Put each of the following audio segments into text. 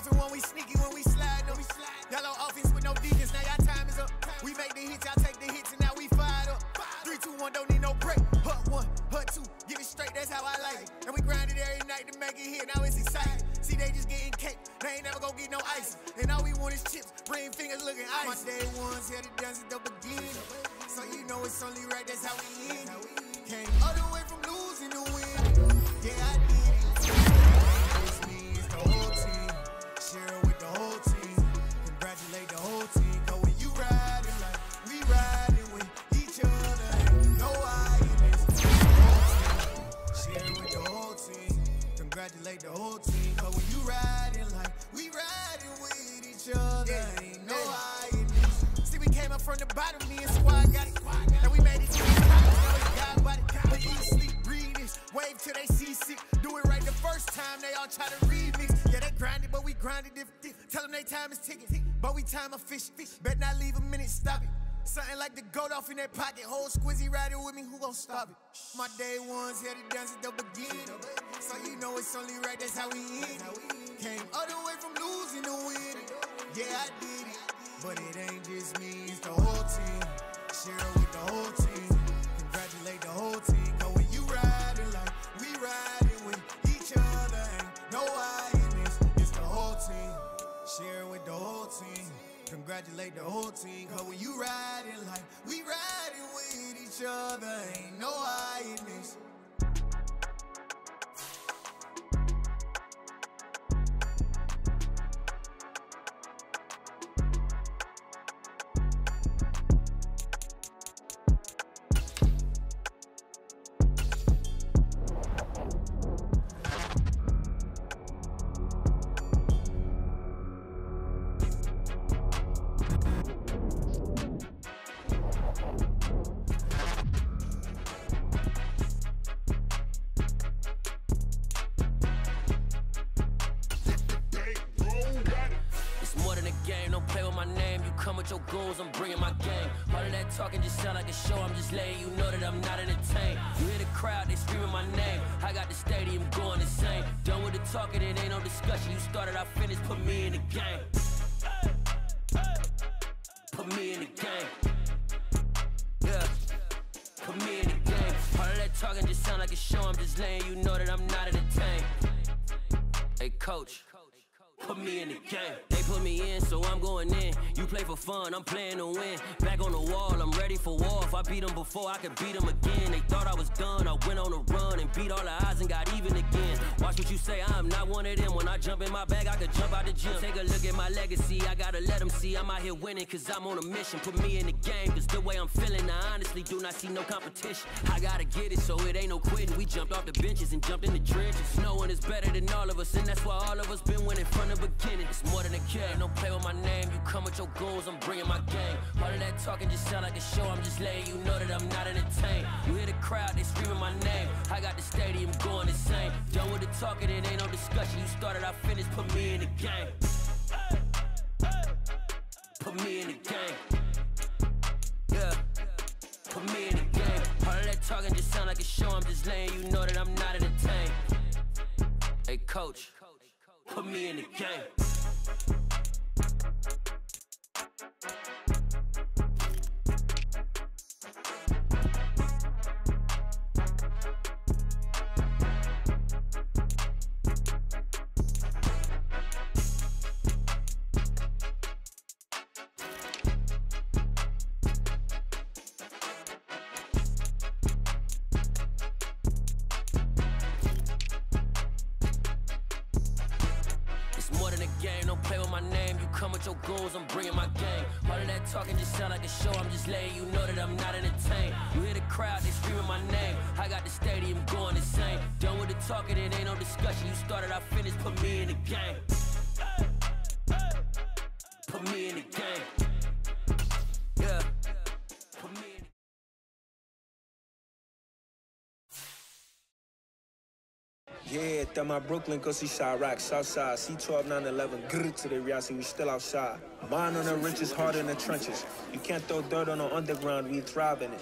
Puffin' when we sneaky, when we slide, no. Yellow offense with no defense, now y'all time is up. We make the hits, y'all take the hits, and now we fired up. 3, 2, 1, don't need no break. Hut 1, hut 2, get it straight, that's how I like it. And we grind it every night to make it hit, now it's exciting. See, they just getting cake, they ain't never gonna get no ice. And all we want is chips, ring fingers looking ice. My day ones had it done since the beginning. So you know it's only right, that's how we end. Came all the way from losing to winning. Yeah, I did it. It's me, it's the whole team. Share it with the whole team. Congratulate the whole team. Cause when you riding like we riding with each other, ain't no I in this. Share it with the whole team. Congratulate the whole team. Cause when you riding like we riding with each other, ain't no I in this. See, we came up from the bottom, me and squad got it. And we made it to the top. Now it's God body. But eat, sleep, breathe this. Wave till they see sick. Do it right the first time, they all try to remix. Yeah, they grinded, but we grinded different. Tell them they time is ticking, but we time a fish. Bet not leave a minute, stop it. Something like the goat off in that pocket. Whole squizzy riding with me, who gon' stop it? My day ones had it done since the beginning. So you know it's only right, that's how we end. Came all the way from losing to winning. Yeah, I did it, but it ain't just me, it's the whole team. Share it with the whole team. Congratulate the whole team. Cause when you riding like we riding with each other, ain't no I in this, it's the whole team. Share it with the whole team. Congratulate the whole team. Cause when you riding like we riding with each other, ain't no I in this. Your goons, I'm bringing my game. All of that talking just sound like a show. I'm just letting you know that I'm not entertained. You hear the crowd, they screaming my name. I got the stadium going insane. Done with the talking, it ain't no discussion. You started, I finished, put me in the game. Put me in the game. Yeah, put me in the game. All of that talking just sound like a show. I'm just letting you know that I'm not entertained. Hey, coach, put me in the game. They put me in, so I'm going in. You play for fun, I'm playing to win. Back on the wall, I'm ready for war. If I beat them before, I could beat them again. They thought I was done, I went on a run and beat all the odds and got even again. Watch what you say, I'm not one of them. When I jump in my bag, I could jump out the gym. Take a look at my legacy, I gotta let them see I'm out here winning, cause I'm on a mission. Put me in the game, cause the way I'm feeling, I honestly do not see no competition. I gotta get it, so it ain't no quitting. We jumped off the benches and jumped in the trenches. No one is better than all of us, and that's why all of us been winning from the beginning. It's more than a game, don't play with my name. You come with your goons, I'm bringing my game. All of that talking just sound like a show. I'm just letting you know that I'm not entertained. You hear the crowd, they screaming my name. I got the stadium going insane. Done with the talking, it ain't no discussion. You started, I finished, put me in the game. Put me in the game. Yeah, put me in the game. All of that talking just sound like a show. I'm just letting you know that I'm not entertained. Hey, coach, put me in the game. Your goons, I'm bringing my game. All of that talking just sound like a show. I'm just letting you know that I'm not entertained. You hear the crowd, they screaming my name. I got the stadium going insane. Done with the talking, it ain't no discussion. You started, I finished, put me in the game. Put me in the game. Yeah, put me in the game. Yeah, through my Brooklyn, go see Chirac, Southside, C12, 911, grrr to the reality, we still outside. Mine on the riches, hard in the trenches. You can't throw dirt on the underground, we thrive in it.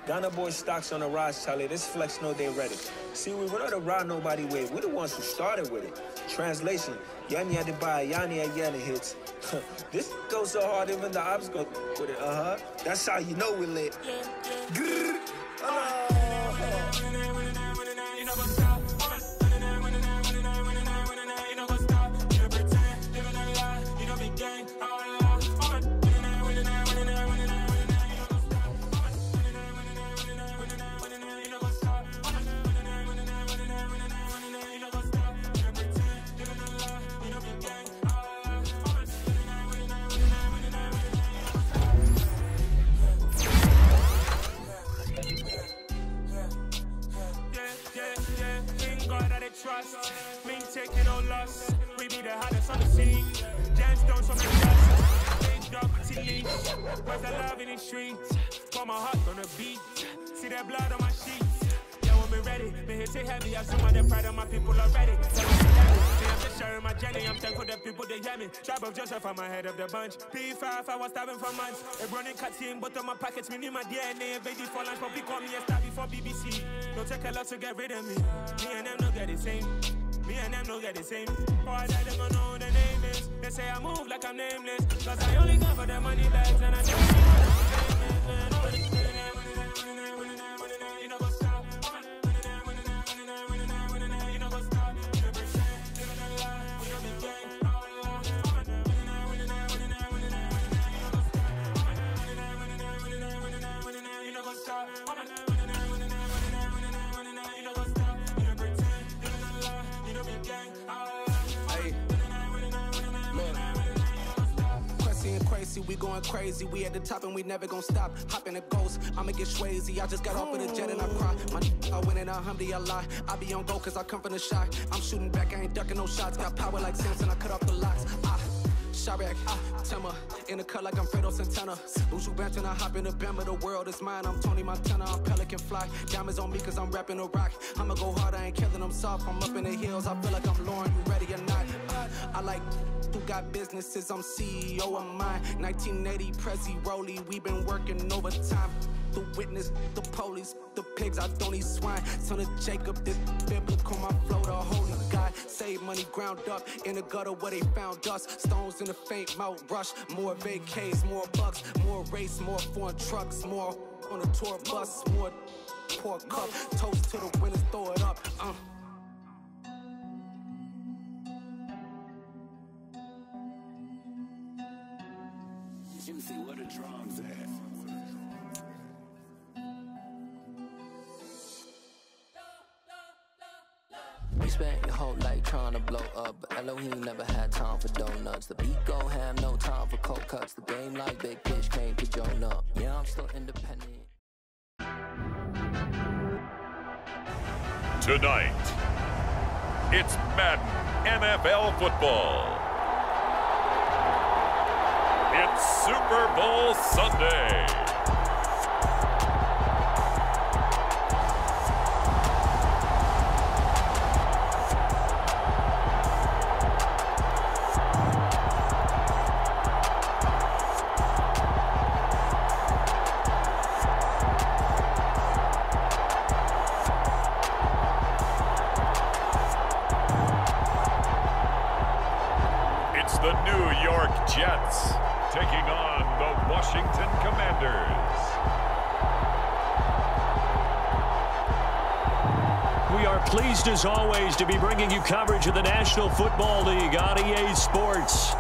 Ghana boy stocks on the rise, Charlie. This flex know they ready. See, we went on to ride nobody with. We the ones who started with it. Translation, Yanni had to buy Yanni at Yanni hits. This goes so hard, even the ops go with it. That's how you know we lit. Grrr. Trust, me taking no loss. We be the hottest on the scene. Gemstones from the dust. Big dog to leash. Where's the love in the streets? Pour my heart on the beat. See that blood on my sheets. Yeah, when we ready, me hit it heavy. I show my the pride of my people already. So I'm just sharing my journey. I'm thankful that people they hear me. Tribe of Joseph, I'm ahead of the bunch. P5, I was starving for months. A running cuts in, but on my pockets, me need my DNA. Baby for lunch, but call me a star before BBC. Don't take a lot to get rid of me. Me and them don't get the same. Me and them don't get the same. Boy, that them don't know the name is. They say I move like I'm nameless. Cause I only got for the money bags and I don't need what I'm famous. You know what's up? You know what's up? We going crazy, we at the top and we never gonna stop. Hopping a ghost, I'ma get swayzy. I just got off with a jet and I cry. I win in a Humvee, I lie. I be on go cause I come from the shot. I'm shooting back, I ain't ducking no shots. Got power like Samson, I cut off the locks. Sharek, Timmer, in the cut like I'm Fredo Santana. Buju Banton, I hop in the Bama, the world is mine. I'm Tony Montana, I'm Pelican Fly. Diamonds on me cause I'm rapping a rock. I'ma go hard, I ain't killing them soft. I'm up in the hills, I feel like I'm Lauren, you ready or not? I like who got businesses, I'm CEO of mine. 1980 Prezi Rolly, we been working overtime. The witness, the police, the pigs, I don't eat swine. Son of Jacob, this biblical, my flow, the holy God. Save money ground up in the gutter where they found us. Stones in the faint mouth rush. More vacays, more bucks, more race, more foreign trucks, more on a tour bus, more pork cup. Toast to the winners, throw it up. You see where the drums at. We spent your whole life trying to blow up, but Elohim never had time for donuts. The beat go ham, no time for cold cuts. The game like Big Pitch came to join up. Yeah, I'm still independent. Tonight, it's Madden NFL football. It's Super Bowl Sunday. It's the New York Jets taking on the Washington Commanders. We are pleased as always to be bringing you coverage of the National Football League on EA Sports.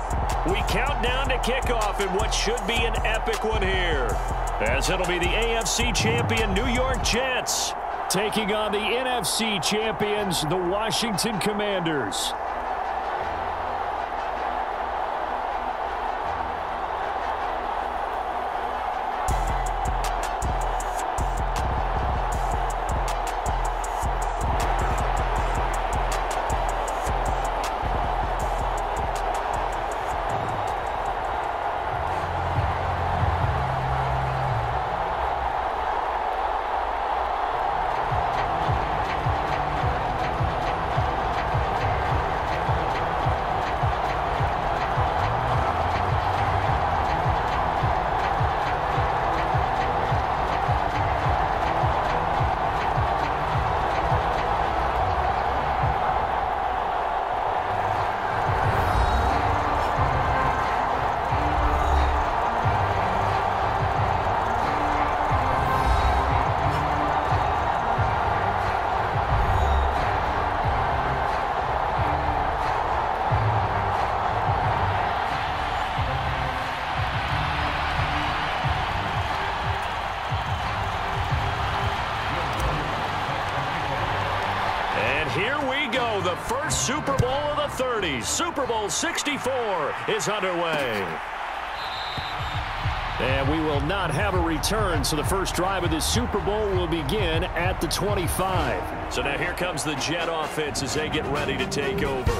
We count down to kickoff in what should be an epic one here, as it'll be the AFC champion New York Jets taking on the NFC champions, the Washington Commanders. go. The first Super Bowl of the 30s. Super Bowl 64 is underway. And we will not have a return, so the first drive of this Super Bowl will begin at the 25. So now here comes the Jet offense as they get ready to take over.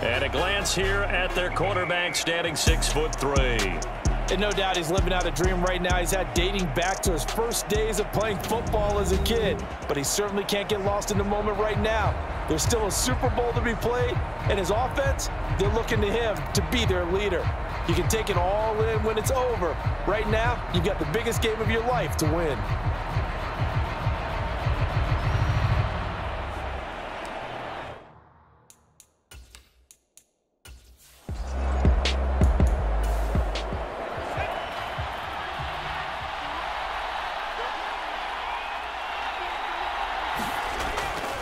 And a glance here at their quarterback, standing 6'3". And no doubt he's living out a dream right now. He's had dating back to his first days of playing football as a kid. But he certainly can't get lost in the moment right now. There's still a Super Bowl to be played, and his offense, they're looking to him to be their leader. You can take it all in when it's over. Right now, you've got the biggest game of your life to win.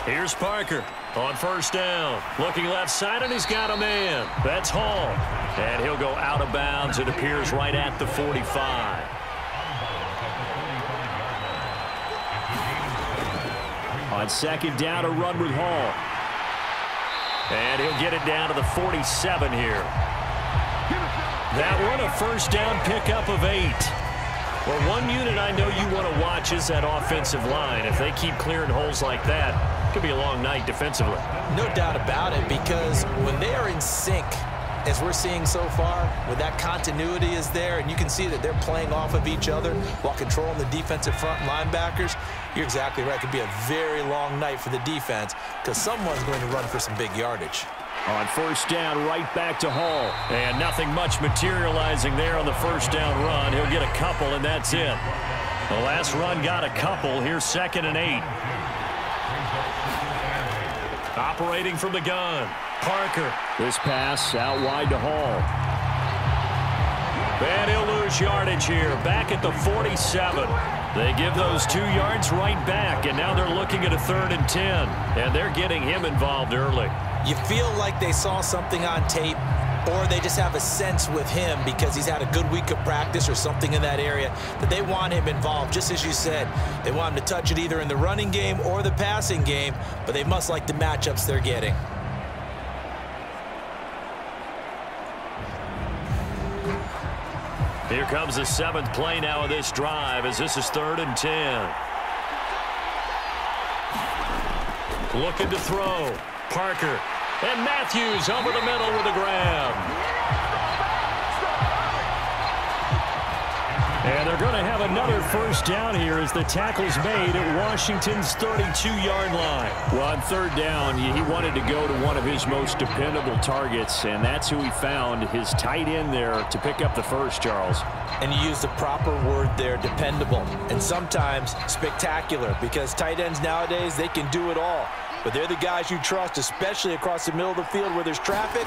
Here's Parker on first down. Looking left side, and he's got a man. That's Hall. And he'll go out of bounds. It appears right at the 45. On second down, a run with Hall. And he'll get it down to the 47 here. That one, a first down pickup of 8. Well, one unit I know you want to watch is that offensive line. If they keep clearing holes like that, it could be a long night defensively. No doubt about it, because when they are in sync, as we're seeing so far, when that continuity is there and you can see that they're playing off of each other while controlling the defensive front linebackers, you're exactly right. It could be a very long night for the defense because someone's going to run for some big yardage. On first down, right back to Hall. And nothing much materializing there on the first down run. He'll get a couple, and that's it. The last run got a couple. Here's 2nd and 8. Operating from the gun, Parker. This pass out wide to Hall. And he'll lose yardage here, back at the 47. They give those 2 yards right back, and now they're looking at a 3rd and 10. And they're getting him involved early. You feel like they saw something on tape, or they just have a sense with him because he's had a good week of practice or something in that area that they want him involved. Just as you said, they want him to touch it either in the running game or the passing game, but they must like the matchups they're getting. Here comes the 7th play now of this drive as this is 3rd and 10. Looking to throw. Parker. And Matthews over the middle with a grab. And they're going to have another first down here as the tackle's made at Washington's 32-yard line. Well, on 3rd down, he wanted to go to one of his most dependable targets, and that's who he found, his tight end there, to pick up the first, Charles. And you use the proper word there, dependable, and sometimes spectacular, because tight ends nowadays, they can do it all. But they're the guys you trust, especially across the middle of the field where there's traffic.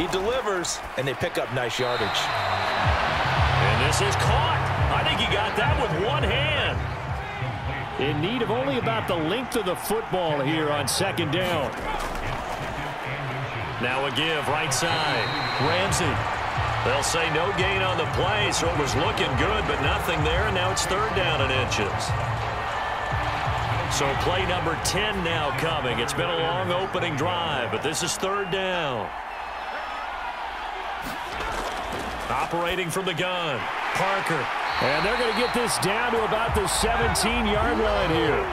He delivers, and they pick up nice yardage. And this is caught. I think he got that with one hand. In need of only about the length of the football here on 2nd down. Now a give, right side. Ramsey. They'll say no gain on the play, so it was looking good, but nothing there, and now it's 3rd down and inches. So play number 10 now coming. It's been a long opening drive, but this is 3rd down. Operating from the gun, Parker. And they're going to get this down to about the 17-yard line here.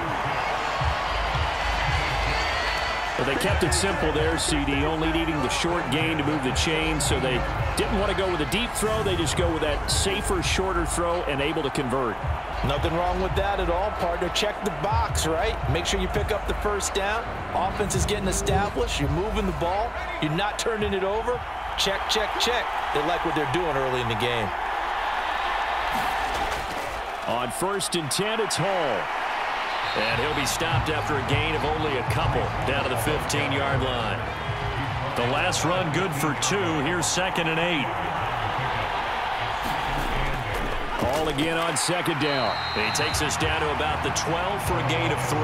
But they kept it simple there, CD, only needing the short gain to move the chain, so they didn't want to go with a deep throw. They just go with that safer, shorter throw and able to convert. Nothing wrong with that at all, partner. Check the box, right? Make sure you pick up the first down. Offense is getting established. You're moving the ball. You're not turning it over. Check, check, check. They like what they're doing early in the game. On 1st and 10, it's Hall. And he'll be stopped after a gain of only a couple down to the 15-yard line. The last run good for 2. Here's 2nd and 8. Ball again on 2nd down. He takes us down to about the 12 for a gain of 3.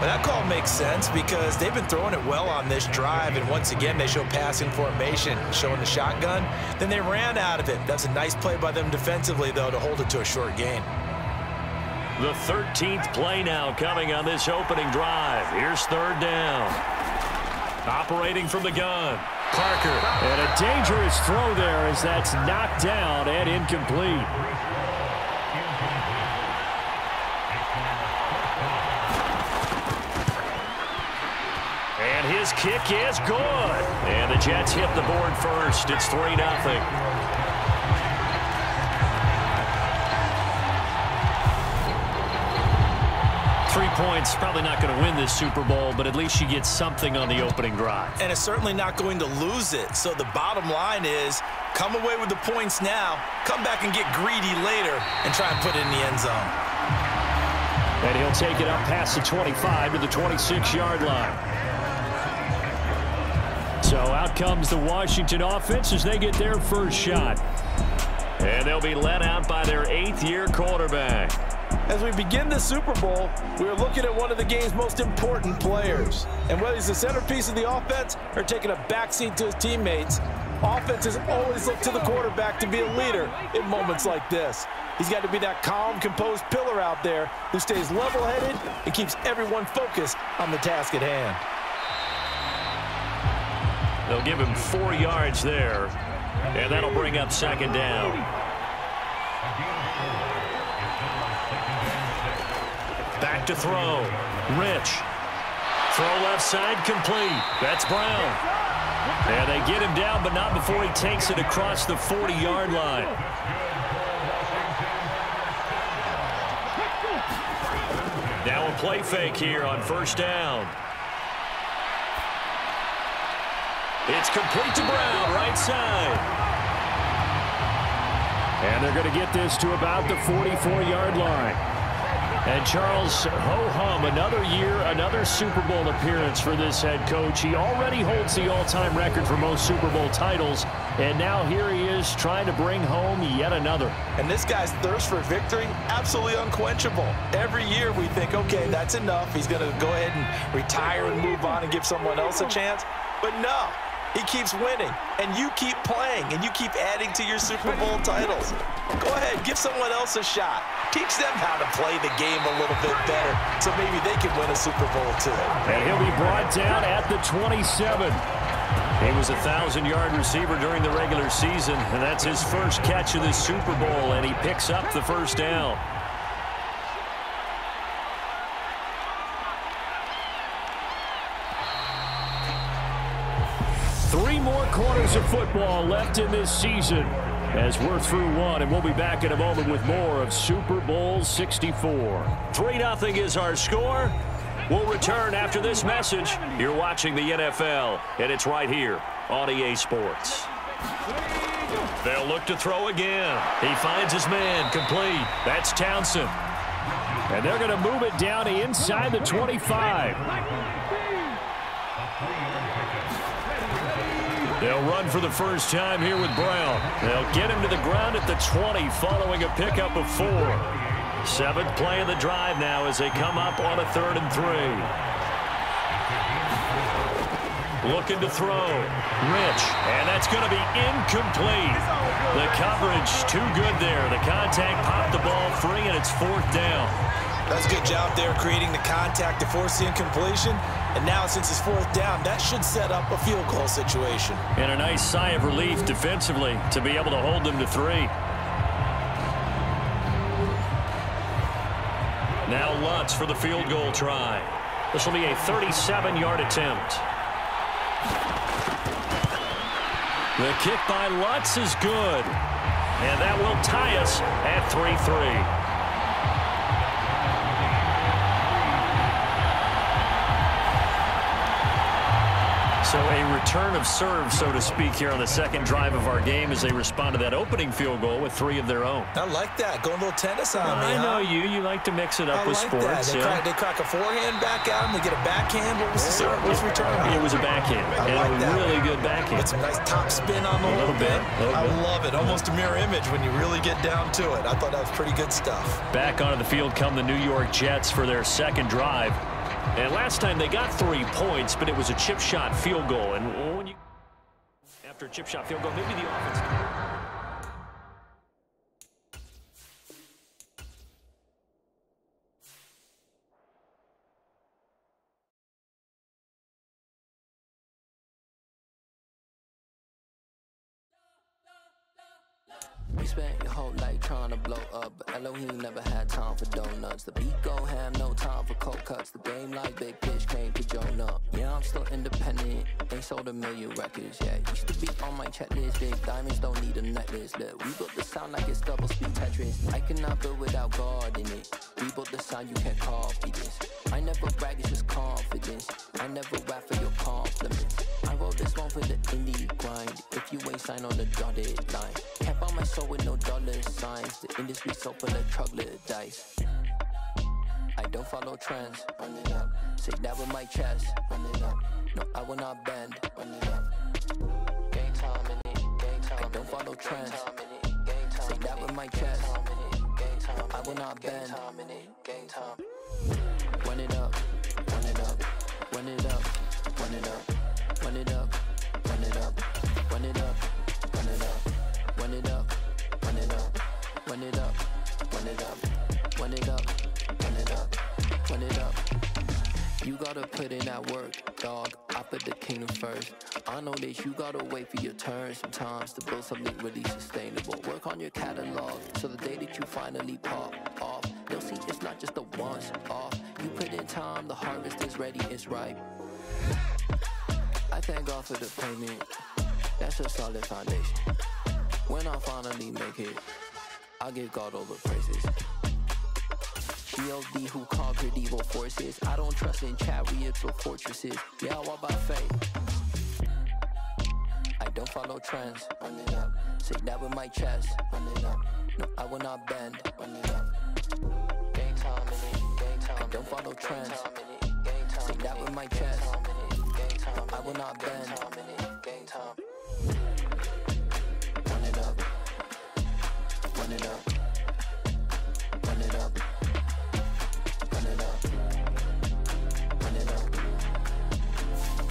Well, that call makes sense because they've been throwing it well on this drive, and once again they show passing formation, showing the shotgun. Then they ran out of it. That's a nice play by them defensively, though, to hold it to a short gain. The 13th play now coming on this opening drive. Here's third down. Operating from the gun, Parker. And a dangerous throw there as that's knocked down and incomplete. And his kick is good. And the Jets hit the board first. It's 3-0. 3 points, probably not going to win this Super Bowl, but at least you get something on the opening drive. And it's certainly not going to lose it. So the bottom line is, come away with the points now, come back and get greedy later, and try and put it in the end zone. And he'll take it up past the 25 to the 26-yard line. So out comes the Washington offense as they get their first shot. And they'll be led out by their 8th-year quarterback. As we begin the Super Bowl, we're looking at one of the game's most important players. And whether he's the centerpiece of the offense or taking a backseat to his teammates, offenses always look to the quarterback to be a leader in moments like this. He's got to be that calm, composed pillar out there who stays level-headed and keeps everyone focused on the task at hand. They'll give him 4 yards there, and that'll bring up second down. Back to throw. Rich. Throw left side, complete. That's Brown. And they get him down, but not before he takes it across the 40-yard line. Now a play fake here on first down. It's complete to Brown, right side. And they're going to get this to about the 44-yard line. And Charles, ho-hum, another year, another Super Bowl appearance for this head coach. He already holds the all-time record for most Super Bowl titles, and now here he is trying to bring home yet another. And this guy's thirst for victory, absolutely unquenchable. Every year we think, okay, that's enough. He's going to go ahead and retire and move on and give someone else a chance. But no, he keeps winning, and you keep playing, and you keep adding to your Super Bowl titles. Go ahead, give someone else a shot. Teach them how to play the game a little bit better so maybe they can win a Super Bowl too. And he'll be brought down at the 27. He was a 1,000-yard receiver during the regular season, and that's his first catch of this Super Bowl, and he picks up the first down. Three more quarters of football left in this season as we're through one, and we'll be back in a moment with more of Super Bowl 64. 3-0 is our score. We'll return after this message. You're watching the NFL, and it's right here on EA Sports. They'll look to throw again. He finds his man, complete. That's Townsend. And they're going to move it down inside the 25. They'll run for the first time here with Brown. They'll get him to the ground at the 20 following a pickup of 4. 7th play of the drive now as they come up on a 3rd and 3. Looking to throw. Rich. And that's going to be incomplete. The coverage too good there. The contact popped the ball free, and it's 4th down. That's a good job there creating the contact to force the incompletion. And now since it's 4th down, that should set up a field goal situation. And a nice sigh of relief defensively to be able to hold them to 3. Now Lutz for the field goal try. This will be a 37-yard attempt. The kick by Lutz is good. And that will tie us at 3-3. So a return of serve, so to speak, here on the second drive of our game as they respond to that opening field goal with 3 of their own. I like that. Going a little tennis on me, I know you. You like to mix it up with sports. They crack a forehand back out and they get a backhand. What was the serve? What's the return? It was a backhand. I like that. Really good backhand. Get some nice top spin on the a little bit. I love it. Almost a mirror image when you really get down to it. I thought that was pretty good stuff. Back onto the field come the New York Jets for their second drive. And last time they got 3 points, but it was a chip shot field goal. And when you after a chip shot field goal, maybe the offense. spent your whole life trying to blow up, but Elohim never had time for donuts. The beat go ham, no time for cold cuts. The game like Big Pitch came to Jonah. Yeah, I'm still independent, ain't sold a million records yet. Used to be on my checklist, big diamonds don't need a necklace. Look, we built the sound like it's double speed Tetris. I cannot build without God in it. We built the sound, you can't copy this. I never brag, it's just confidence. I never rap for your compliments. I wrote this one for the indie grind. If you ain't signed on the dotted line, can't buy my soul with no dollar signs. The industry so full of troglodytes. I don't follow trends. Run it up. Say that with my chest. Run it up. No, I will not bend. Run it up. Game time in it. Game time. I don't follow trends. Say that with my chest. No, I will not bend. Game time. Run it up. Run it up. Run it up. Run it up. Run it up. Run it up. Run it up. Run it up. Run it up. Run it up. Run it up. Run it up. Run it up. Run it up. Run it up. You gotta put in that work, dog. I put the kingdom first. I know that you gotta wait for your turn sometimes to build something really sustainable. Work on your catalog, so the day that you finally pop off, you'll see it's not just a once off. You put in time, the harvest is ready, it's ripe. I thank God for the payment. That's a solid foundation. When I finally make it, I'll give God all the praises. G.O.D. who conquered evil forces. I don't trust in chariots or fortresses. Yeah, I walk by faith. I don't follow trends. Run it up. Say that with my chest. Run it up. No, I will not bend. Run it up. Game time in it. Game time. I don't follow trends. Say that with my chest. No, I will not bend. Game time. Run it up. Run it up. Run it up. Run it up. Run it up.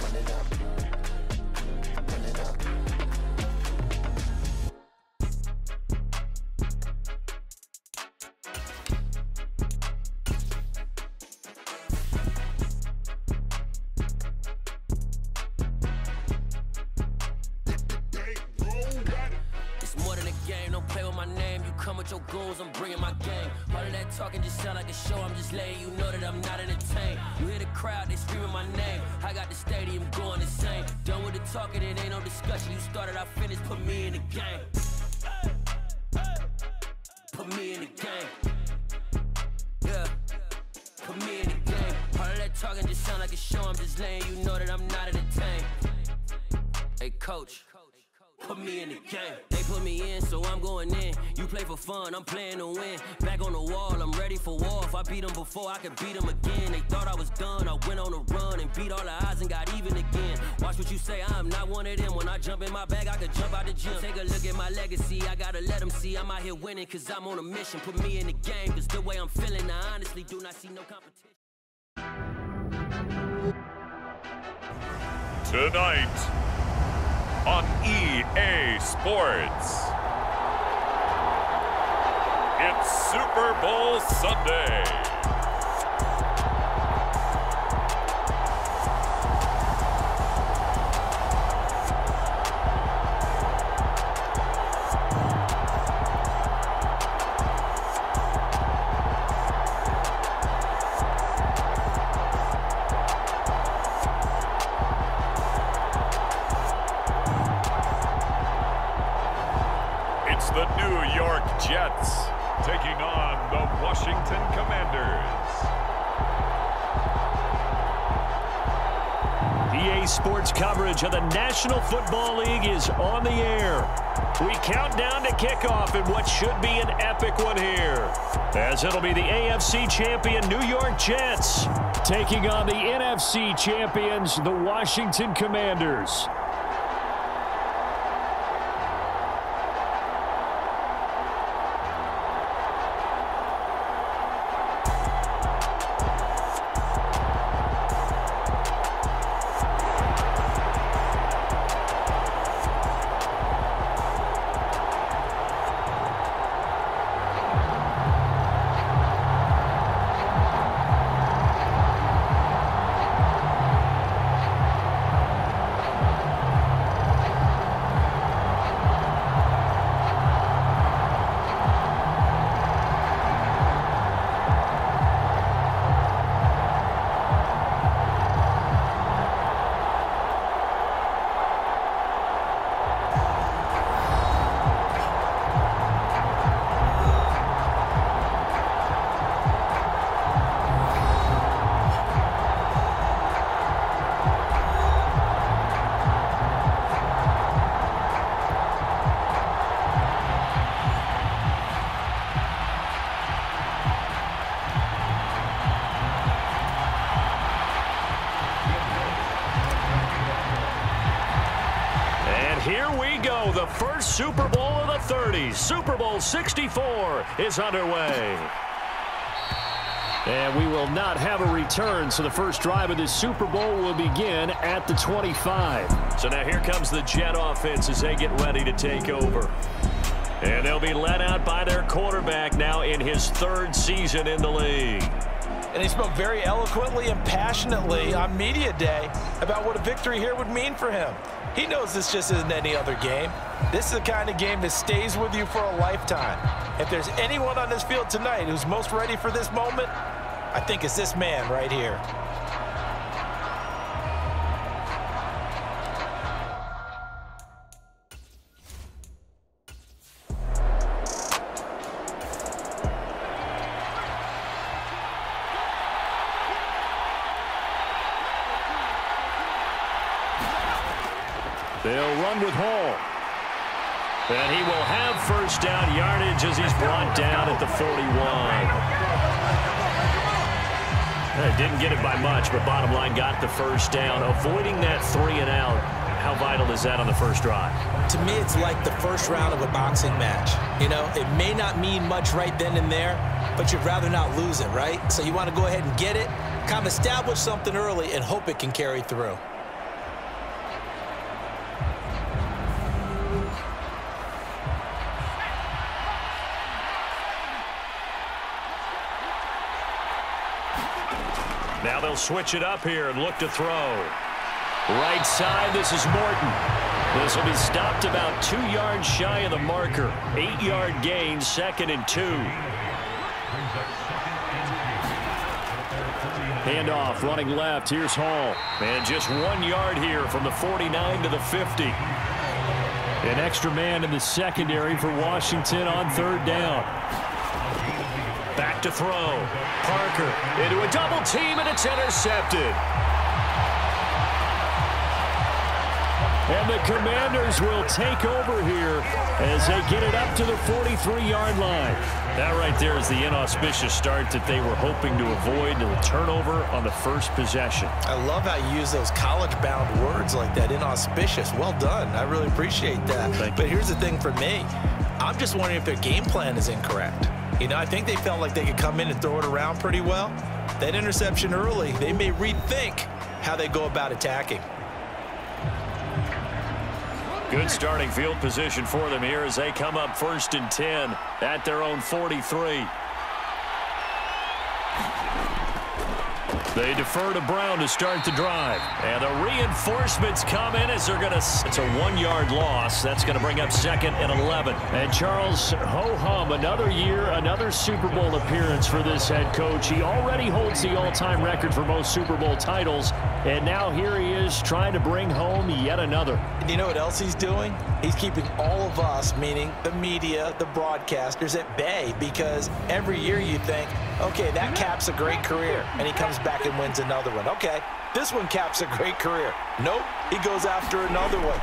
Run it up. Run it up. Come with your goons, I'm bringing my game. All of that talking just sound like a show. I'm just letting you know that I'm not entertained. You hear the crowd, they screaming my name. I got the stadium going insane. Done with the talking, it ain't no discussion. You started, I finished, put me in the game. Put me in the game. Yeah, put me in the game. All of that talking just sound like a show. I'm just letting you know that I'm not entertained. Hey, coach. Put me in the game. They put me in, so I'm going in. You play for fun, I'm playing to win. Back on the wall, I'm ready for war. If I beat them before, I could beat them again. They thought I was done, I went on a run and beat all the odds and got even again. Watch what you say, I'm not one of them. When I jump in my bag, I could jump out the gym. Take a look at my legacy, I gotta let them see I'm out here winning, cause I'm on a mission. Put me in the game, cause the way I'm feeling, I honestly do not see no competition. Tonight on EA Sports, it's Super Bowl Sunday. The New York Jets taking on the Washington Commanders. EA Sports coverage of the National Football League is on the air. We count down to kickoff in what should be an epic one here, as it'll be the AFC champion New York Jets taking on the NFC champions, the Washington Commanders. here we go. The first Super Bowl of the 30s. Super Bowl 64 is underway. And we will not have a return, so the first drive of this Super Bowl will begin at the 25. So now here comes the Jet offense as they get ready to take over. And they'll be led out by their quarterback now in his 3rd season in the league. And he spoke very eloquently and passionately on media day about what a victory here would mean for him. He knows this just isn't any other game. This is the kind of game that stays with you for a lifetime. If there's anyone on this field tonight who's most ready for this moment, I think it's this man right here. They'll run with Hall. And he will have first down yardage as he's brought down at the 41. Didn't get it by much, but bottom line got the first down. Avoiding that 3 and out, how vital is that on the first drive? To me, it's like the first round of a boxing match. You know, it may not mean much right then and there, but you'd rather not lose it, right? So you want to go ahead and get it, kind of establish something early, and hope it can carry through. Now they'll switch it up here and look to throw. Right side, this is Morton. This will be stopped about 2 yards shy of the marker. 8-yard gain, 2nd and 2. Handoff, running left. Here's Hall. And just 1 yard here from the 49 to the 50. An extra man in the secondary for Washington on 3rd down. Back to throw. Parker into a double team, and it's intercepted. And the Commanders will take over here as they get it up to the 43-yard line. That right there is the inauspicious start that they were hoping to avoid, the turnover on the first possession. I love how you use those college-bound words like that, inauspicious. Well done. I really appreciate that. But here's the thing for me. I'm just wondering if their game plan is incorrect. You know, I think they felt like they could come in and throw it around pretty well. That interception early, they may rethink how they go about attacking. Good starting field position for them here as they come up 1st and 10 at their own 43. They defer to Brown to start the drive. And the reinforcements come in as they're going to... It's a 1-yard loss. That's going to bring up 2nd and 11. And Charles, ho-hum, another year, another Super Bowl appearance for this head coach. He already holds the all-time record for most Super Bowl titles. And now here he is trying to bring home yet another. And you know what else he's doing? He's keeping all of us, meaning the media, the broadcasters, at bay, because every year you think, okay, that caps a great career. And he comes back and wins another one. Okay, this one caps a great career. Nope, he goes after another one.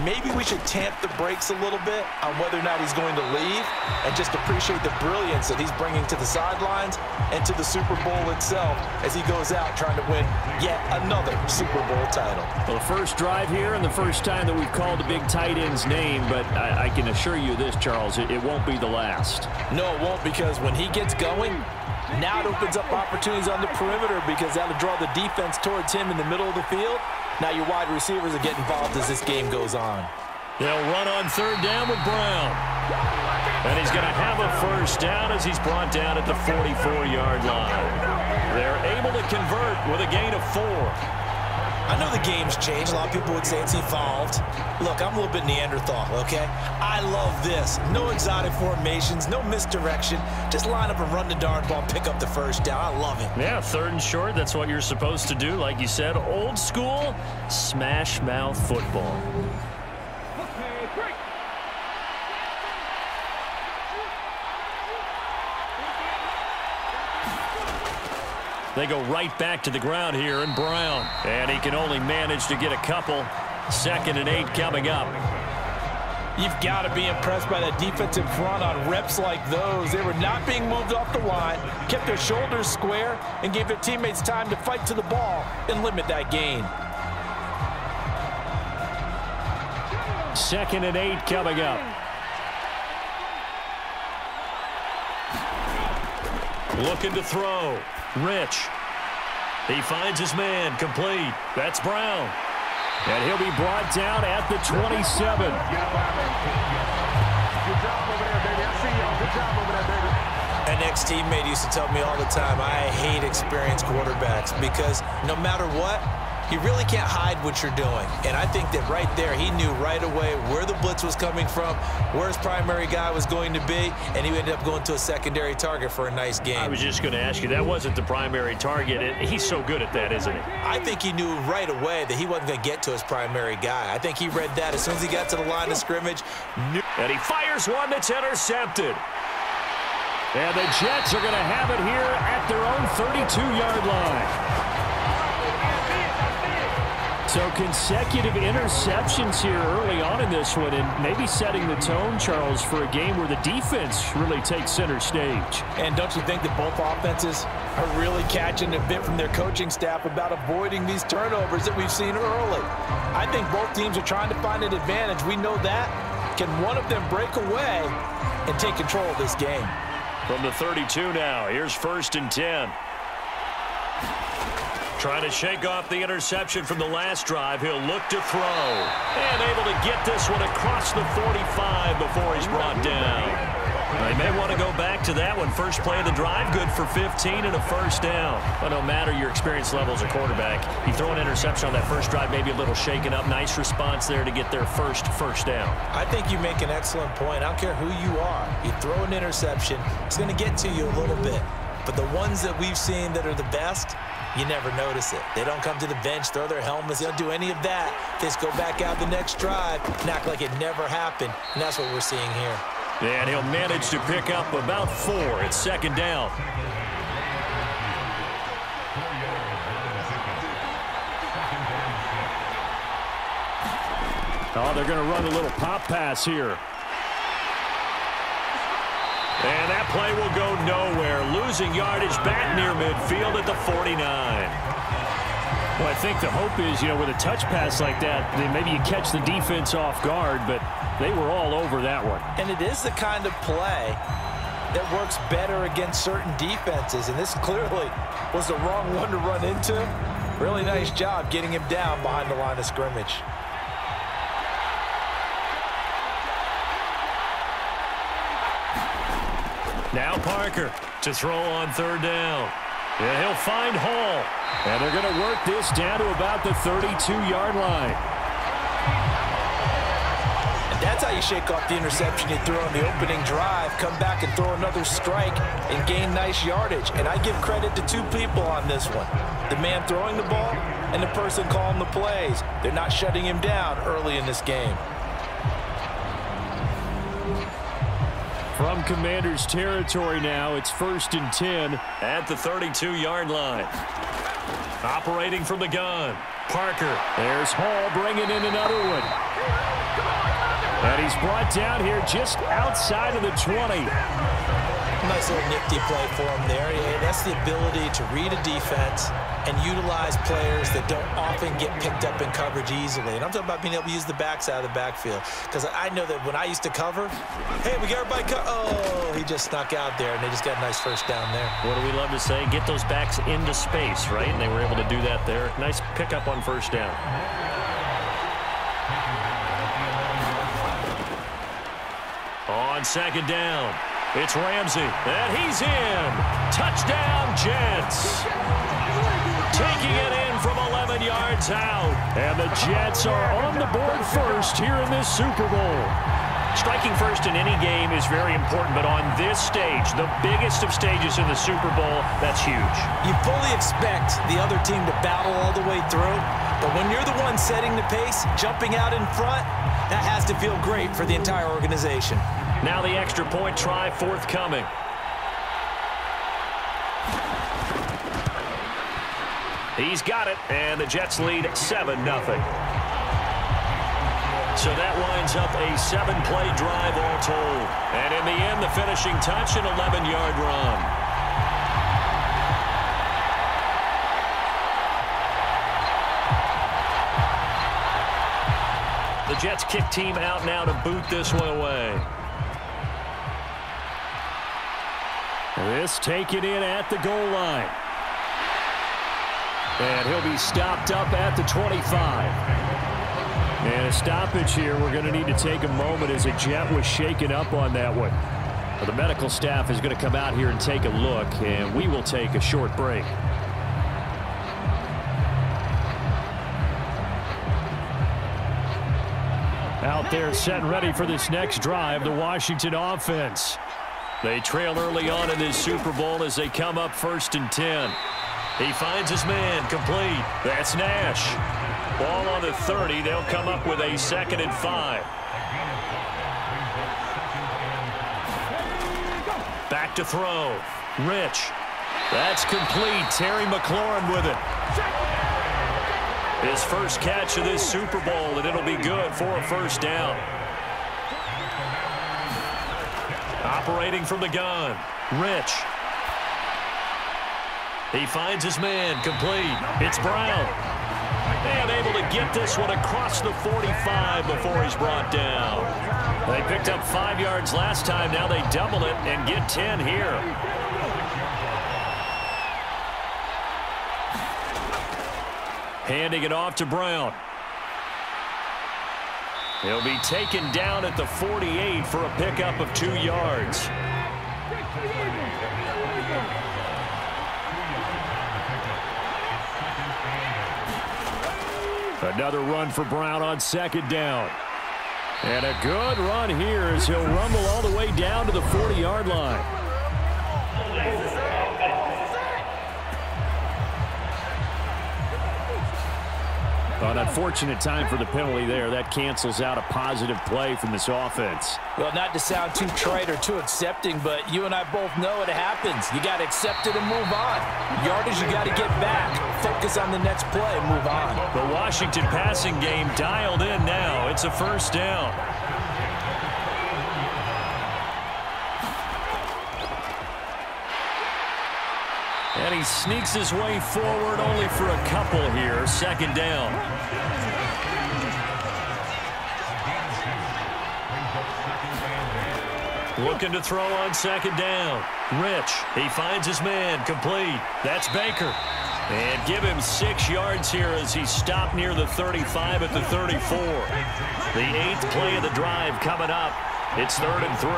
Maybe we should tamp the brakes a little bit on whether or not he's going to leave and just appreciate the brilliance that he's bringing to the sidelines and to the Super Bowl itself as he goes out trying to win yet another Super Bowl title. Well, the first drive here and the first time that we've called the big tight end's name, but I can assure you this, Charles, it won't be the last. No, it won't, because when he gets going, now it opens up opportunities on the perimeter because that'll draw the defense towards him in the middle of the field. Now your wide receivers are getting involved as this game goes on. They'll run on 3rd down with Brown. And he's going to have a first down as he's brought down at the 44-yard line. They're able to convert with a gain of 4. I know the game's changed. A lot of people would say it's evolved. Look, I'm a little bit Neanderthal, okay? I love this. No exotic formations, no misdirection. Just line up and run the darn ball and pick up the first down. I love it. Yeah, 3rd and short, that's what you're supposed to do. Like you said, old school, smash mouth football. They go right back to the ground here in Brown. And he can only manage to get a couple. 2nd and 8 coming up. You've got to be impressed by that defensive front on reps like those. They were not being moved off the line, kept their shoulders square, and gave their teammates time to fight to the ball and limit that gain. 2nd and 8 coming up. Looking to throw. Rich. He finds his man. Complete. That's Brown. And he'll be brought down at the 27. Good job over there, baby. I see y'all. Good job over there, baby. An ex-teammate used to tell me all the time, I hate experienced quarterbacks because no matter what, you really can't hide what you're doing. And I think that right there, he knew right away where the blitz was coming from, where his primary guy was going to be, and he ended up going to a secondary target for a nice game. I was just going to ask you, that wasn't the primary target. He's so good at that, isn't he? I think he knew right away that he wasn't going to get to his primary guy. I think he read that as soon as he got to the line of scrimmage. And he fires one that's intercepted. And the Jets are going to have it here at their own 32-yard line. So consecutive interceptions here early on in this one, and maybe setting the tone, Charles, for a game where the defense really takes center stage. And don't you think that both offenses are really catching a bit from their coaching staff about avoiding these turnovers that we've seen early? I think both teams are trying to find an advantage. We know that. Can one of them break away and take control of this game? From the 32 now, here's 1st and 10. Trying to shake off the interception from the last drive. He'll look to throw. And able to get this one across the 45 before he's brought down. They may want to go back to that one. First play of the drive, good for 15 and a first down. But no matter your experience level as a quarterback, you throw an interception on that first drive, maybe a little shaken up. Nice response there to get their first down. I think you make an excellent point. I don't care who you are. You throw an interception, it's going to get to you a little bit. But the ones that we've seen that are the best, you never notice it. They don't come to the bench, throw their helmets. They don't do any of that. They just go back out the next drive and act like it never happened. And that's what we're seeing here. And he'll manage to pick up about 4 at 2nd down. Oh, they're going to run a little pop pass here. And that play will go nowhere. Losing yardage back near midfield at the 49. Well, I think the hope is, with a touch pass like that, then maybe you catch the defense off guard, but they were all over that one. And it is the kind of play that works better against certain defenses, and this clearly was the wrong one to run into. Really nice job getting him down behind the line of scrimmage. Now Parker to throw on 3rd down. And he'll find Hall. And they're going to work this down to about the 32-yard line. And that's how you shake off the interception you threw on the opening drive, come back and throw another strike and gain nice yardage. And I give credit to 2 people on this one. The man throwing the ball and the person calling the plays. They're not shutting him down early in this game. From Commanders territory now, it's 1st and 10 at the 32-yard line. Operating from the gun, Parker. There's Hall bringing in another one. And he's brought down here just outside of the 20. Nice little nifty play for him there. Yeah, that's the ability to read a defense and utilize players that don't often get picked up in coverage easily. And I'm talking about being able to use the backside of the backfield. Because I know that when I used to cover, hey, we got everybody oh, he just snuck out there, and they just got a nice first down there. What do we love to say? Get those backs into space, right? And they were able to do that there. Nice pickup on 1st down. On 2nd down, it's Ramsey, and he's in. Touchdown, Jets. Taking it in from 11 yards out. And the Jets are on the board first here in this Super Bowl. Striking first in any game is very important, but on this stage, the biggest of stages in the Super Bowl, that's huge. You fully expect the other team to battle all the way through, but when you're the one setting the pace, jumping out in front, that has to feel great for the entire organization. Now the extra point try forthcoming. He's got it, and the Jets lead 7-0. So that winds up a 7-play drive all told. And in the end, the finishing touch, an 11-yard run. The Jets kick team out now to boot this one away. This taken in at the goal line. And he'll be stopped up at the 25. And a stoppage here. We're going to need to take a moment as a Jet was shaken up on that one. Well, the medical staff is going to come out here and take a look, and we will take a short break. Out there set and ready for this next drive, the Washington offense. They trail early on in this Super Bowl as they come up 1st and 10. He finds his man, complete. That's Nash. Ball on the 30. They'll come up with a 2nd and 5. Back to throw. Rich. That's complete. Terry McLaurin with it. His first catch of this Super Bowl, and it'll be good for a 1st down. Operating from the gun. Rich. He finds his man, complete. It's Brown. And able to get this one across the 45 before he's brought down. They picked up 5 yards last time. Now they double it and get 10 here. Handing it off to Brown. He'll be taken down at the 48 for a pickup of 2 yards. Another run for Brown on 2nd down. And a good run here as he'll rumble all the way down to the 40-yard line. An unfortunate time for the penalty there. That cancels out a positive play from this offense. Well, not to sound too trite or too accepting, but you and I both know it happens. You got to accept it and move on. Yardage, you got to get back. Focus on the next play, move on. The Washington passing game dialed in now. It's a 1st down. And he sneaks his way forward only for a couple here. 2nd down. Looking to throw on 2nd down. Rich. He finds his man, complete. That's Baker. And give him 6 yards here as he stopped near the 35 at the 34. The 8th play of the drive coming up. It's 3rd and 3.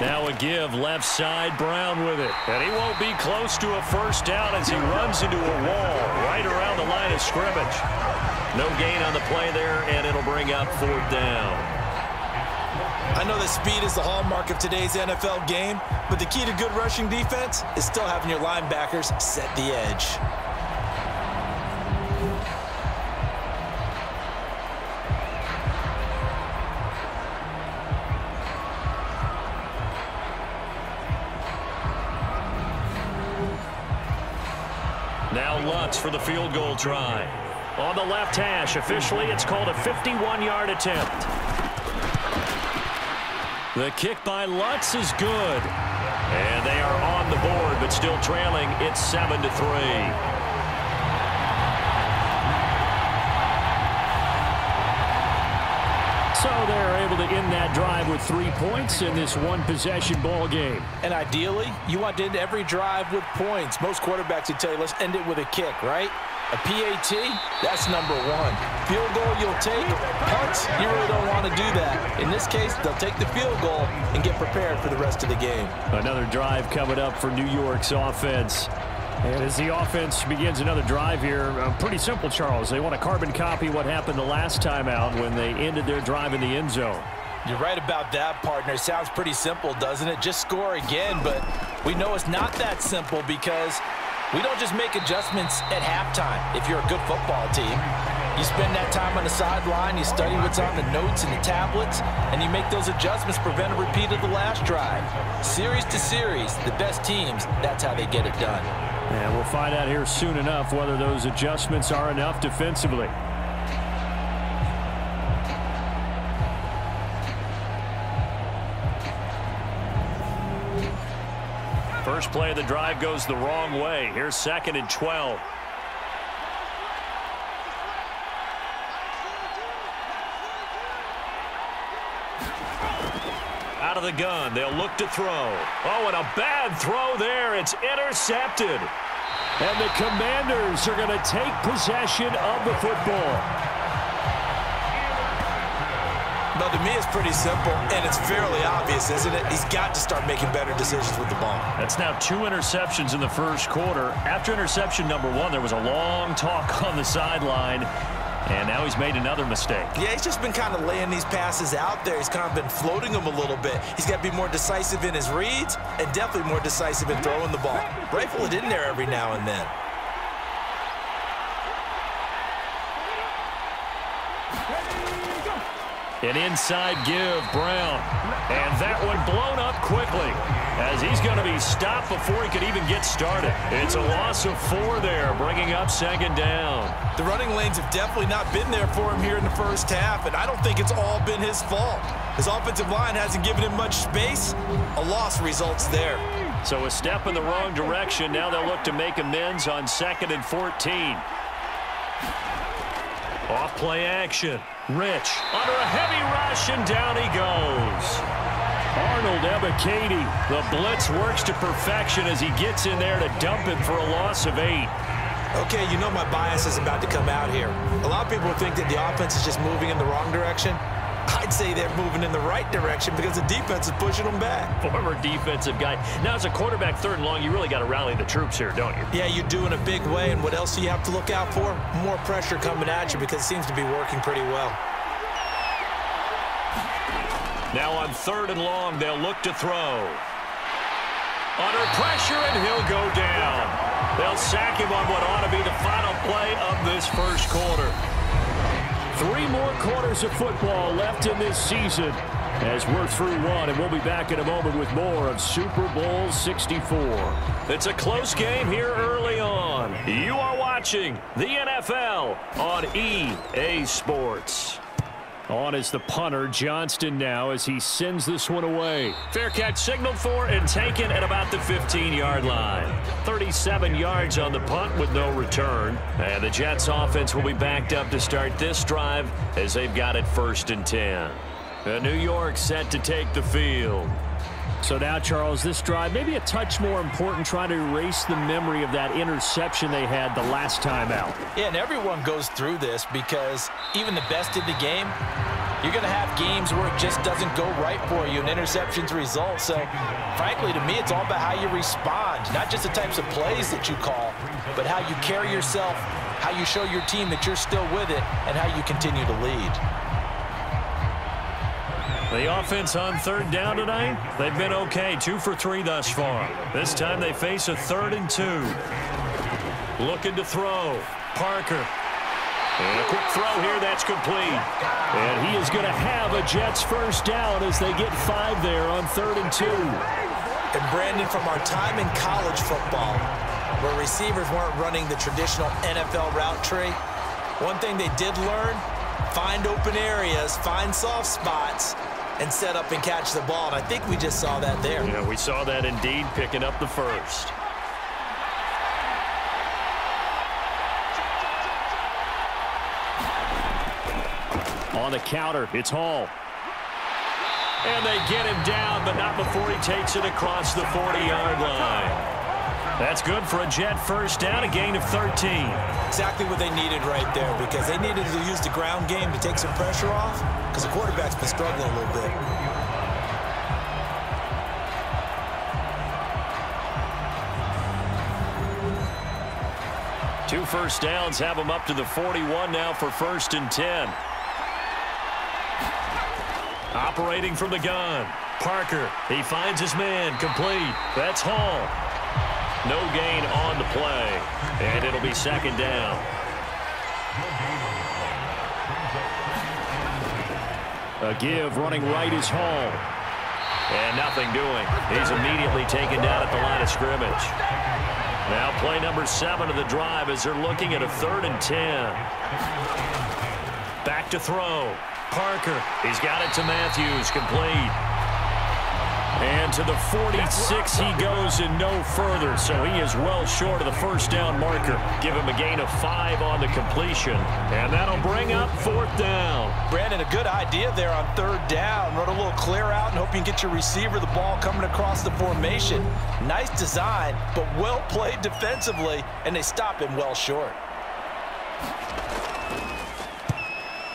Now a give, left side, Brown with it. And he won't be close to a 1st down as he runs into a wall right around the line of scrimmage. No gain on the play there, and it'll bring up 4th down. I know that speed is the hallmark of today's NFL game, but the key to good rushing defense is still having your linebackers set the edge. Now Lutz for the field goal try. On the left hash, officially it's called a 51-yard attempt. The kick by Lutz is good. And they are on the board, but still trailing. It's 7-3. So they're able to end that drive with 3 points in this one-possession ball game. And ideally, you want to end every drive with points. Most quarterbacks would tell you, let's end it with a kick, right? A PAT, that's number 1. Field goal you'll take. Punts, you really don't want to do that. In this case, they'll take the field goal and get prepared for the rest of the game. Another drive coming up for New York's offense. And as the offense begins another drive here, pretty simple, Charles. They want to carbon copy what happened the last time out when they ended their drive in the end zone. You're right about that, partner. Sounds pretty simple, doesn't it? Just score again, but we know it's not that simple because we don't just make adjustments at halftime if you're a good football team. You spend that time on the sideline, you study what's on the notes and the tablets, and you make those adjustments, prevent a repeat of the last drive. Series to series, the best teams, that's how they get it done. And we'll find out here soon enough whether those adjustments are enough defensively. First play of the drive goes the wrong way. Here's 2nd and 12. Out of the gun, they'll look to throw. Oh, and a bad throw there. It's intercepted. And the Commanders are going to take possession of the football. But to me, it's pretty simple, and it's fairly obvious, isn't it? He's got to start making better decisions with the ball. That's now 2 interceptions in the first quarter. After interception number 1, there was a long talk on the sideline, and now he's made another mistake. Yeah, he's just been kind of laying these passes out there. He's kind of been floating them a little bit. He's got to be more decisive in his reads and definitely more decisive in throwing the ball. Rifle it in there every now and then. An inside give, Brown. And that one blown up quickly as he's going to be stopped before he could even get started. It's a loss of 4 there, bringing up second down. The running lanes have definitely not been there for him here in the first half, and I don't think it's all been his fault. His offensive line hasn't given him much space. A loss results there. So a step in the wrong direction. Now they'll look to make amends on 2nd and 14. Off play action. Rich under a heavy rush, and down he goes. Arnold Ebiketie. The blitz works to perfection as he gets in there to dump him for a loss of 8. Okay, you know my bias is about to come out here. A lot of people think that the offense is just moving in the wrong direction. I'd say they're moving in the right direction because the defense is pushing them back. Former defensive guy. Now, as a quarterback 3rd and long, you really got to rally the troops here, don't you? Yeah, you do in a big way. And what else do you have to look out for? More pressure coming at you because it seems to be working pretty well. Now on 3rd and long, they'll look to throw. Under pressure, and he'll go down. They'll sack him on what ought to be the final play of this first quarter. 3 more quarters of football left in this season as we're through 1, and we'll be back in a moment with more of Super Bowl 64. It's a close game here early on. You are watching the NFL on EA Sports. On is the punter, Johnston, now as he sends this one away. Fair catch signaled for and taken at about the 15-yard line. 37 yards on the punt with no return. And the Jets offense will be backed up to start this drive as they've got it 1st and 10. New York set to take the field. So now, Charles, this drive maybe a touch more important, trying to erase the memory of that interception they had the last time out. Yeah, and everyone goes through this because even the best in the game, you're going to have games where it just doesn't go right for you and interceptions result. So, frankly, to me, it's all about how you respond, not just the types of plays that you call, but how you carry yourself, how you show your team that you're still with it, and how you continue to lead. The offense on 3rd down tonight, they've been okay, 2 for 3 thus far. This time they face a 3rd and 2. Looking to throw. Parker. And a quick throw here, that's complete. And he is going to have a Jets first down as they get 5 there on 3rd and 2. And Brandon, from our time in college football, where receivers weren't running the traditional NFL route tree, one thing they did learn, find open areas, find soft spots, and set up and catch the ball. And I think we just saw that there. Yeah, we saw that indeed, picking up the first. On the counter, it's Hall. And they get him down, but not before he takes it across the 40-yard line. That's good for a Jet first down, a gain of 13. Exactly what they needed right there, because they needed to use the ground game to take some pressure off, because the quarterback's been struggling a little bit. Two first downs have them up to the 41 now for 1st and 10. Operating from the gun. Parker, he finds his man, complete. That's Hall. No gain on the play, and it'll be 2nd down. A give, running right is Hall. And nothing doing. He's immediately taken down at the line of scrimmage. Now play number 7 of the drive as they're looking at a 3rd and 10. Back to throw. Parker, he's got it to Matthews, complete. And to the 46 he goes and no further. So he is well short of the first down marker. Give him a gain of 5 on the completion. And that'll bring up 4th down. Brandon, a good idea there on 3rd down. Run a little clear out and hope you can get your receiver the ball coming across the formation. Nice design, but well played defensively, and they stop him well short.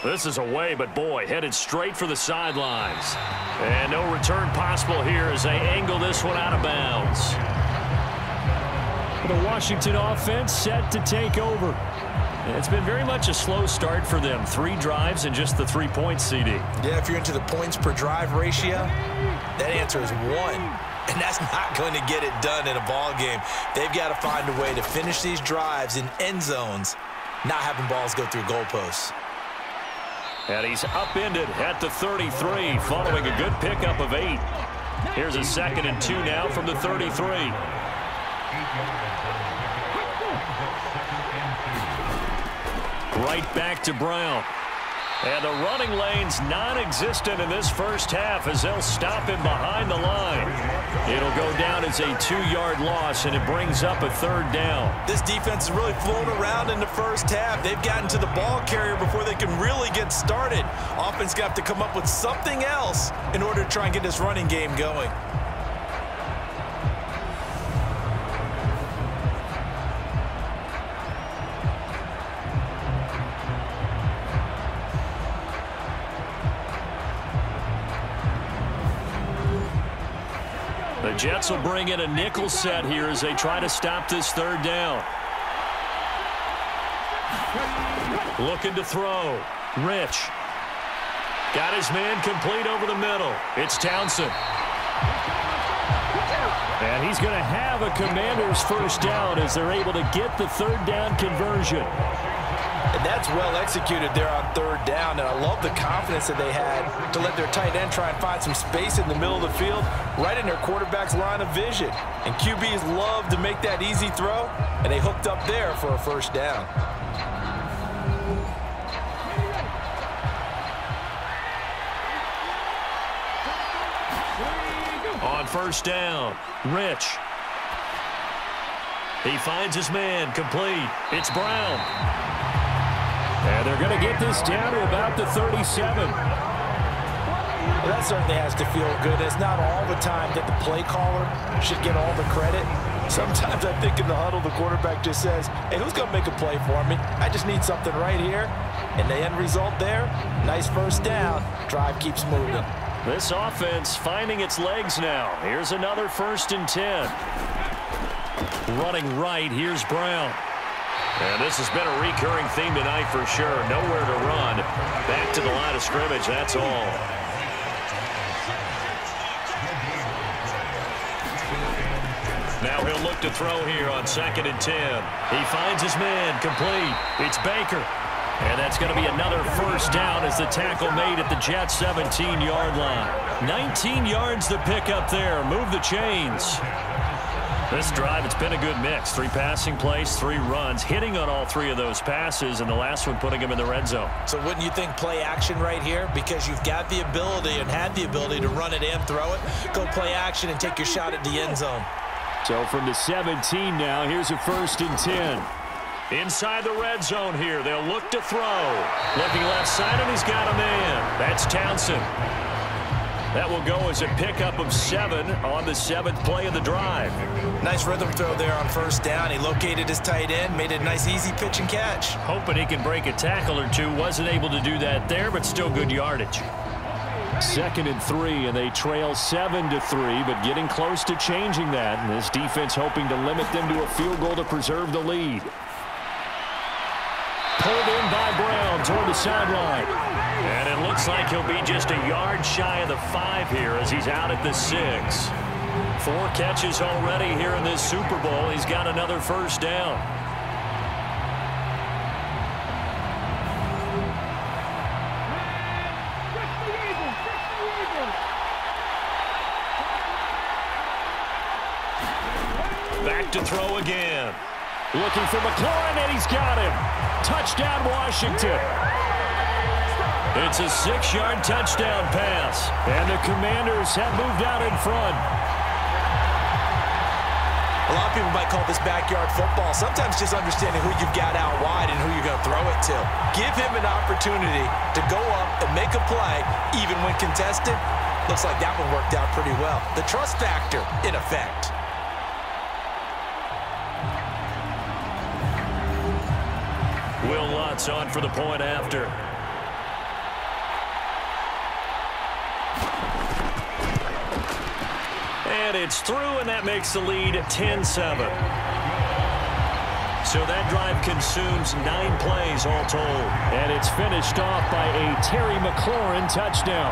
This is away, but boy, headed straight for the sidelines. And no return possible here as they angle this one out of bounds. The Washington offense set to take over. It's been very much a slow start for them. 3 drives and just the 3 points, CD. Yeah, if you're into the points per drive ratio, that answer is 1. And that's not going to get it done in a ball game. They've got to find a way to finish these drives in end zones, not having balls go through goalposts. And he's upended at the 33 following a good pickup of 8. Here's a 2nd and 2 now from the 33. Right back to Brown. And the running lane's non-existent in this first half as they'll stop him behind the line. It'll go down as a 2-yard loss, and it brings up a 3rd down. This defense is really flown around in the first half. They've gotten to the ball carrier before they can really get started. Offense got to come up with something else in order to try and get this running game going. The Jets will bring in a nickel set here as they try to stop this 3rd down. Looking to throw. Rich. Got his man complete over the middle. It's Townsend. And he's going to have a Commander's first down as they're able to get the 3rd down conversion. And that's well executed there on 3rd down, and I love the confidence that they had to let their tight end try and find some space in the middle of the field, right in their quarterback's line of vision. And QBs love to make that easy throw, and they hooked up there for a first down. On first down, Rich. He finds his man complete. It's Brown. And they're going to get this down to about the 37. Well, that certainly has to feel good. It's not all the time that the play caller should get all the credit. Sometimes I think in the huddle, the quarterback just says, hey, who's going to make a play for me? I just need something right here. And the end result there, nice first down. Drive keeps moving. This offense finding its legs now. Here's another 1st and 10. Running right, here's Brown. And this has been a recurring theme tonight for sure. Nowhere to run. Back to the line of scrimmage, that's all. Now he'll look to throw here on 2nd and 10. He finds his man complete. It's Baker. And that's going to be another first down as the tackle made at the Jets' 17-yard line. 19 yards to pick up there. Move the chains. This drive, it's been a good mix. 3 passing plays, 3 runs, hitting on all 3 of those passes, and the last one putting him in the red zone. So wouldn't you think play action right here? Because you've got the ability and had the ability to run it and throw it. Go play action and take your shot at the end zone. So from the 17 now, here's a 1st and 10. Inside the red zone here, they'll look to throw. Looking left side, and he's got a man. That's Townsend. That will go as a pickup of 7 on the 7th play of the drive. Nice rhythm throw there on first down. He located his tight end, made it a nice easy pitch and catch. Hoping he can break a tackle or 2. Wasn't able to do that there, but still good yardage. 2nd and 3, and they trail 7-3, but getting close to changing that. And this defense hoping to limit them to a field goal to preserve the lead. Pulled in by Brown toward the sideline. And it looks like he'll be just a yard shy of the 5 here as he's out at the 6. 4 catches already here in this Super Bowl. He's got another first down. Back to throw again. Looking for McLaurin, and he's got him. Touchdown, Washington. It's a 6-yard touchdown pass. And the Commanders have moved out in front. A lot of people might call this backyard football. Sometimes just understanding who you've got out wide and who you're going to throw it to. Give him an opportunity to go up and make a play, even when contested. Looks like that one worked out pretty well. The trust factor in effect. Will Lutz on for the point after. And it's through, and that makes the lead 10-7. So that drive consumes 9 plays all told. And it's finished off by a Terry McLaurin touchdown.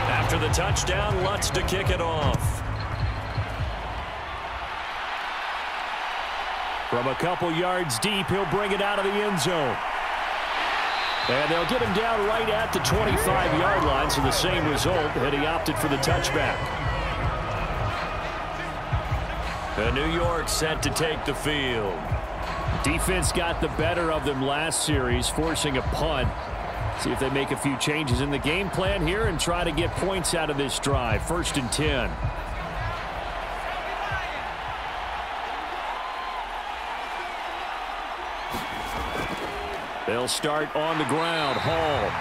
After the touchdown, Lutz to kick it off. From a couple yards deep, he'll bring it out of the end zone. And they'll get him down right at the 25-yard line, so the same result, and he opted for the touchback. And New York set to take the field. Defense got the better of them last series, forcing a punt. See if they make a few changes in the game plan here and try to get points out of this drive. 1st and 10. They'll start on the ground. Hall.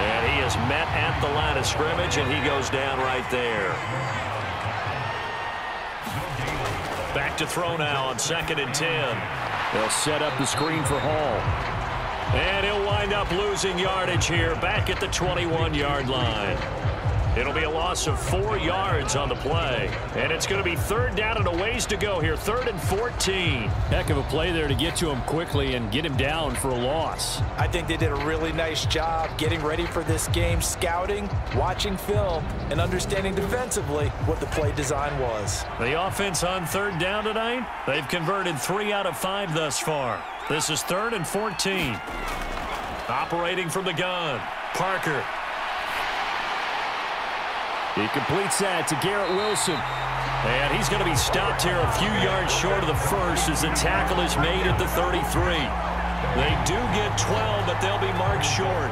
And he is met at the line of scrimmage, and he goes down right there. Back to throw now on 2nd and 10. They'll set up the screen for Hall. And he'll wind up losing yardage here back at the 21-yard line. It'll be a loss of 4 yards on the play. And it's going to be 3rd down and a ways to go here. 3rd and 14. Heck of a play there to get to him quickly and get him down for a loss. I think they did a really nice job getting ready for this game, scouting, watching film, and understanding defensively what the play design was. The offense on 3rd down tonight, they've converted 3 out of 5 thus far. This is 3rd and 14. Operating from the gun, Parker. He completes that to Garrett Wilson. And he's going to be stopped here a few yards short of the first as the tackle is made at the 33. They do get 12, but they'll be marked short.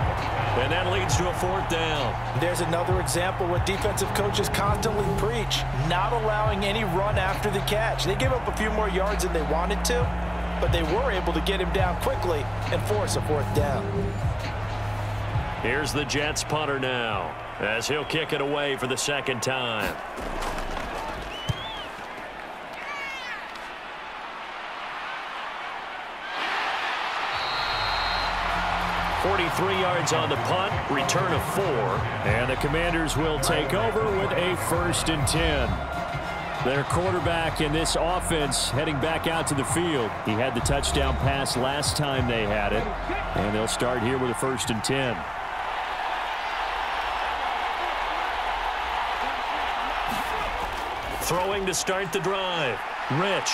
And that leads to a 4th down. There's another example what defensive coaches constantly preach, not allowing any run after the catch. They gave up a few more yards than they wanted to, but they were able to get him down quickly and force a 4th down. Here's the Jets punter now, as he'll kick it away for the 2nd time. .43 yards on the punt, return of 4. And the Commanders will take over with a 1st and 10. Their quarterback in this offense heading back out to the field. He had the touchdown pass last time they had it. And they'll start here with a 1st and 10. Throwing to start the drive. Rich.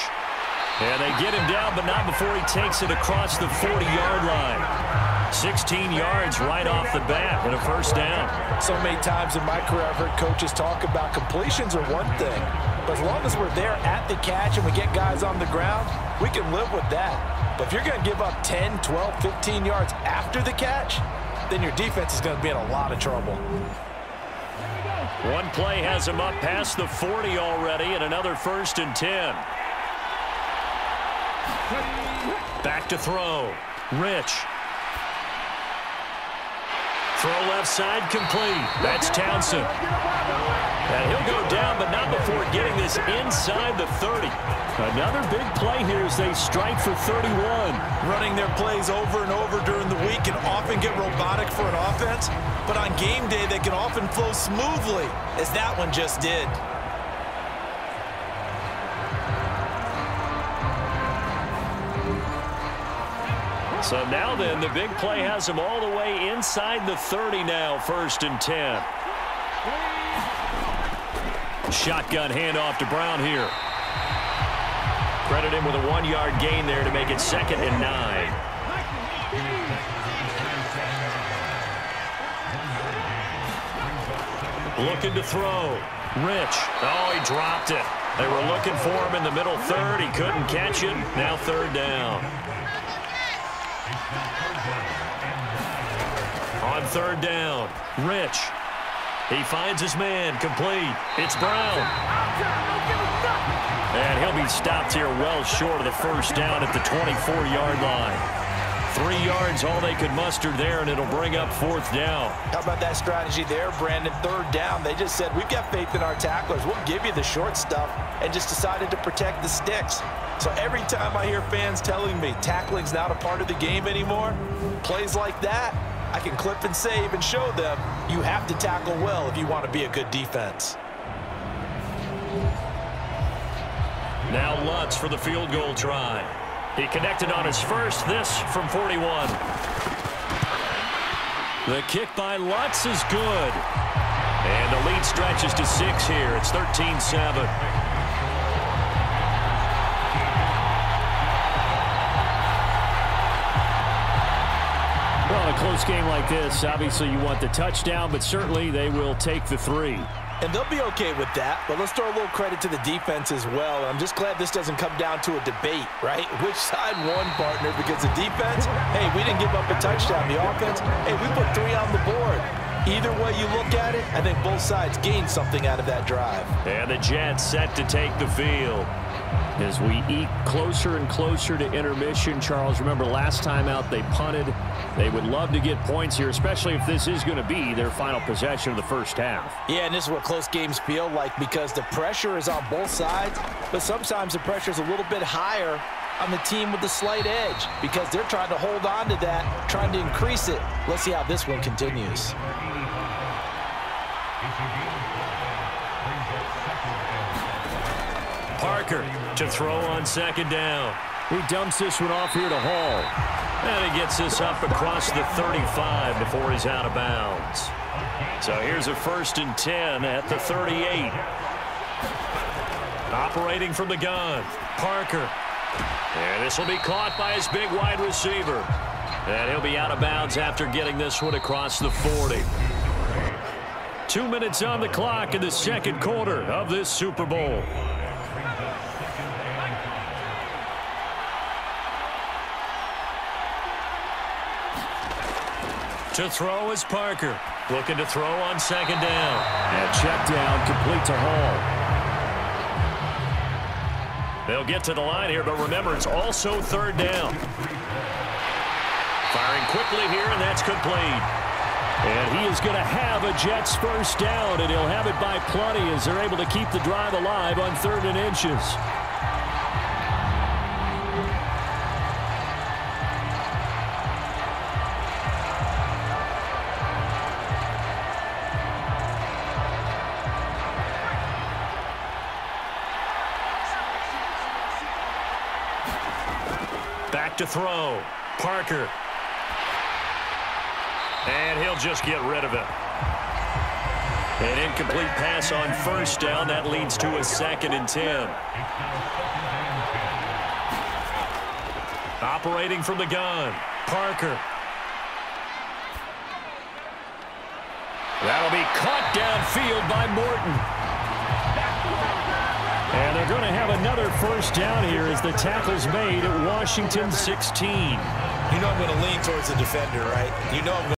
And they get him down, but not before he takes it across the 40-yard line. 16 yards right off the bat and a 1st down. So many times in my career I've heard coaches talk about completions are one thing, but as long as we're there at the catch and we get guys on the ground, we can live with that. But if you're going to give up 10, 12, 15 yards after the catch, then your defense is going to be in a lot of trouble. One play has him up past the 40 already, and another 1st and 10. Back to throw. Rich. Throw left side complete. That's Townsend. And he'll go down, but not before getting this inside the 30. Another big play here as they strike for 31. Running their plays over and over during the week can often get robotic for an offense, but on game day they can often flow smoothly, as that one just did. So now then, the big play has him all the way inside the 30 now, 1st and 10. Shotgun handoff to Brown here. Credit him with a 1-yard gain there to make it 2nd and 9. Looking to throw. Rich. Oh, he dropped it. They were looking for him in the middle third. He couldn't catch it. Now third down. On third down, Rich. He finds his man, complete. It's Brown. And he'll be stopped here well short of the first down at the 24-yard line. 3 yards, all they could muster there, and it'll bring up fourth down. How about that strategy there, Brandon? Third down, they just said, we've got faith in our tacklers. We'll give you the short stuff, and just decided to protect the sticks. So every time I hear fans telling me tackling's not a part of the game anymore, plays like that, I can clip and save and show them you have to tackle well if you want to be a good defense. Now Lutz for the field goal try. He connected on his first, this from 41. The kick by Lutz is good. And the lead stretches to 6 here. It's 13-7. Well, in a close game like this, obviously you want the touchdown, but certainly they will take the 3. And they'll be okay with that, but let's throw a little credit to the defense as well. I'm just glad this doesn't come down to a debate, right? Which side won, partner? Because the defense, hey, we didn't give up a touchdown. The offense, hey, we put 3 on the board. Either way you look at it, I think both sides gained something out of that drive. And the Jets set to take the field. As we eke closer and closer to intermission, Charles, remember last time out they punted. They would love to get points here, especially if this is going to be their final possession of the first half. Yeah, and this is what close games feel like because the pressure is on both sides, but sometimes the pressure is a little bit higher on the team with the slight edge because they're trying to hold on to that, trying to increase it. Let's see how this one continues. Parker to throw on second down. He dumps this one off here to Hall. And he gets this up across the 35 before he's out of bounds. So here's a 1st and 10 at the 38. Operating from the gun, Parker. And this will be caught by his big wide receiver. And he'll be out of bounds after getting this one across the 40. 2 minutes on the clock in the second quarter of this Super Bowl. To throw is Parker. Looking to throw on second down. And check down, complete to Hall. They'll get to the line here, but remember, it's also third down. Firing quickly here, and that's complete. And he is going to have a Jets first down, and he'll have it by plenty as they're able to keep the drive alive on 3rd and inches. Back to throw. Parker. And he'll just get rid of it. An incomplete pass on first down. That leads to a 2nd and 10. Operating from the gun. Parker. That'll be caught downfield by Morton. And they're going to have another first down here as the tackle's made at Washington 16. You know I'm going to lean towards the defender, right? You know I'm going